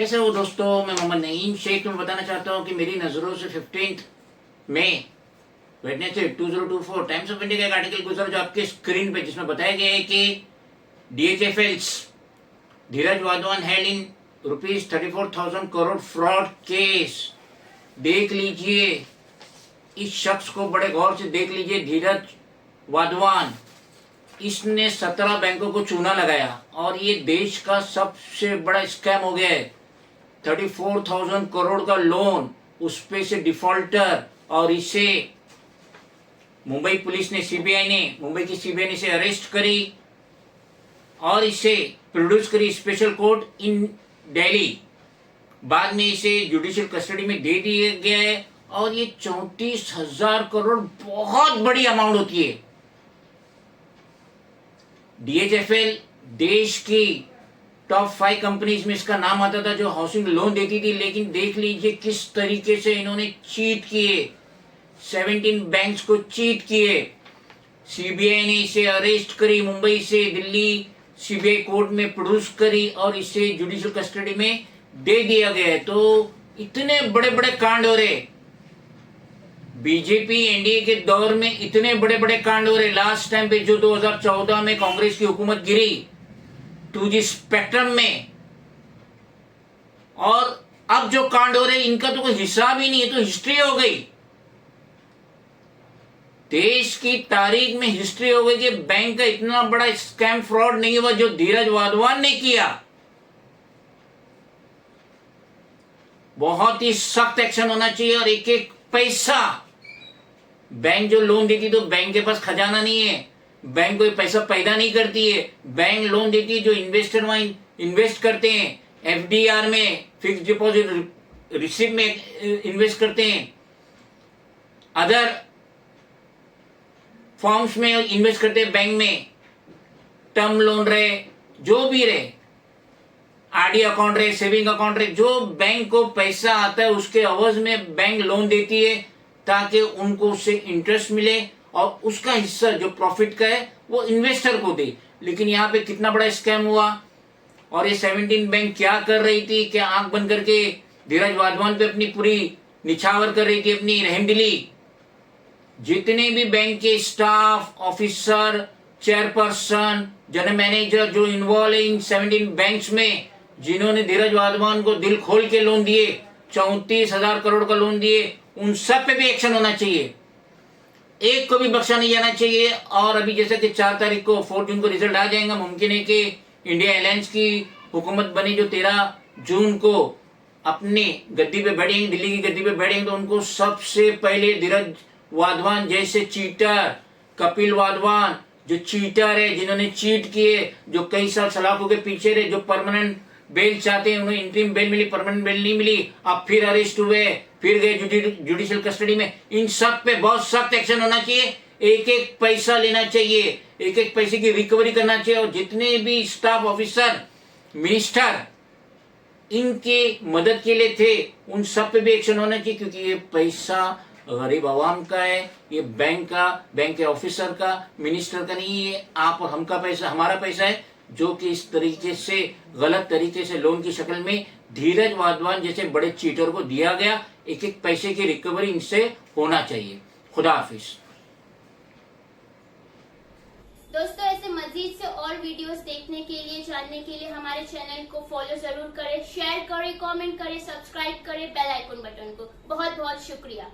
कैसे हो दोस्तों, मैं मोहम्मद नईम शेख। मैं बताना चाहता हूँ कि मेरी नज़रों से 15 मई वेडनेसडे 2024 टाइम्स ऑफ इंडिया का एक आर्टिकल गुजरा जो आपके स्क्रीन पे, जिसमें बताया गया है कि DHFL's Dheeraj Wadhawan held in ₹34,000 crore fraud case. देख लीजिए इस शख्स को, बड़े गौर से देख लीजिए। धीरज वाधवान, इसने 17 बैंकों को चूना लगाया और ये देश का सबसे बड़ा स्कैम हो गया है। 34,000 करोड़ का लोन, उस पे से डिफॉल्टर, और इसे मुंबई पुलिस ने, मुंबई की सीबीआई ने इसे अरेस्ट करी और इसे प्रोड्यूस करी स्पेशल कोर्ट इन दिल्ली। बाद में इसे जुडिशियल कस्टडी में दे दिया गया है और ये 34,000 करोड़ बहुत बड़ी अमाउंट होती है। DHFL देश की टॉप 5 कंपनीज में इसका नाम आता था जो हाउसिंग लोन देती थी, लेकिन देख लीजिए किस तरीके से इन्होंने चीट किए, 17 बैंक्स को चीट किए। सीबीआई ने इसे अरेस्ट करी, मुंबई से दिल्ली सीबीआई कोर्ट में प्रोड्यूस करी और इसे जुडिशियल कस्टडी में दे दिया गया है। तो इतने बड़े बड़े कांड हो रहे, बीजेपी एनडीए के दौर में इतने बड़े बड़े कांड हो रहे। लास्ट टाइम पे जो 2014 में कांग्रेस की हुकूमत गिरी 2G स्पेक्ट्रम में, और अब जो कांड हो रहे इनका तो कोई हिसाब ही नहीं है, तो हिस्ट्री हो गई, देश की तारीख में हिस्ट्री हो गई कि बैंक का इतना बड़ा स्कैम फ्रॉड नहीं हुआ जो धीरज वाधवान ने किया। बहुत ही सख्त एक्शन होना चाहिए और एक एक पैसा, बैंक जो लोन देती तो बैंक के पास खजाना नहीं है, बैंक कोई पैसा पैदा नहीं करती है। बैंक लोन देती है जो इन्वेस्टर वहां इन्वेस्ट करते हैं, FDR में, फिक्स डिपॉजिट रिसिप्ट में इन्वेस्ट करते हैं, अदर फॉर्म्स में इन्वेस्ट करते हैं बैंक में, टर्म लोन रहे, जो भी रहे, RD अकाउंट रहे, सेविंग अकाउंट रहे, जो बैंक को पैसा आता है उसके अवज में बैंक लोन देती है ताकि उनको उससे इंटरेस्ट मिले और उसका हिस्सा जो प्रॉफिट का है वो इन्वेस्टर को दे। लेकिन यहाँ पे कितना बड़ा स्कैम हुआ और ये 17 बैंक क्या कर रही थी, क्या आंख बंद करके धीरज वाधवान पे अपनी पूरी निछावर कर रही थी, अपनी रहमदिली। जितने भी बैंक के staff, officer, chairperson, general manager जो इन्वॉल्व है इन 17 बैंक्स में, जिन्होंने धीरज वाधवान को दिल खोल के लोन दिए, 34,000 करोड़ का लोन दिए, उन सब पे भी एक्शन होना चाहिए, एक को भी बख्शा नहीं जाना चाहिए। और अभी जैसे कि 4 तारीख को, 4 जून को रिजल्ट आ जाएगा, मुमकिन है कि इंडिया अलायंस की हुकूमत बने जो 13 जून को अपनी गद्दी पे बैठेंगे, दिल्ली की गद्दी पे बैठेंगे, तो उनको सबसे पहले धीरज वाधवान जैसे चीटर, कपिल वाधवान जो चीटर है, जिन्होंने चीट किए, जो कई साल सलाखों के पीछे रहे, जो परमानेंट बेल चाहते हैं, उन्हें इंटरिम बेल मिली, परमानेंट बेल नहीं मिली, अब फिर अरेस्ट हुए, फिर गए जुडिशियल कस्टडी में। इन सब पे बहुत सख्त एक्शन होना चाहिए, एक एक पैसा लेना चाहिए, एक एक पैसे की रिकवरी करना चाहिए। और जितने भी स्टाफ ऑफिसर, मिनिस्टर इनके मदद के लिए थे, उन सब पे भी एक्शन होना चाहिए, क्योंकि ये पैसा गरीब आवाम का है, ये बैंक का, बैंक के ऑफिसर का, मिनिस्टर का नहीं है, आप और हम का पैसा, हमारा पैसा है, जो कि इस तरीके से, गलत तरीके से लोन की शक्ल में धीरज वाधवान जैसे बड़े चीटर को दिया गया। एक एक पैसे की रिकवरी इनसे होना चाहिए। खुदा हाफिज। दोस्तों, ऐसे मजीद से और वीडियोस देखने के लिए, जानने के लिए हमारे चैनल को फॉलो जरूर करें, शेयर करें, कमेंट करें, सब्सक्राइब करें बेल आइकन बटन को। बहुत बहुत शुक्रिया।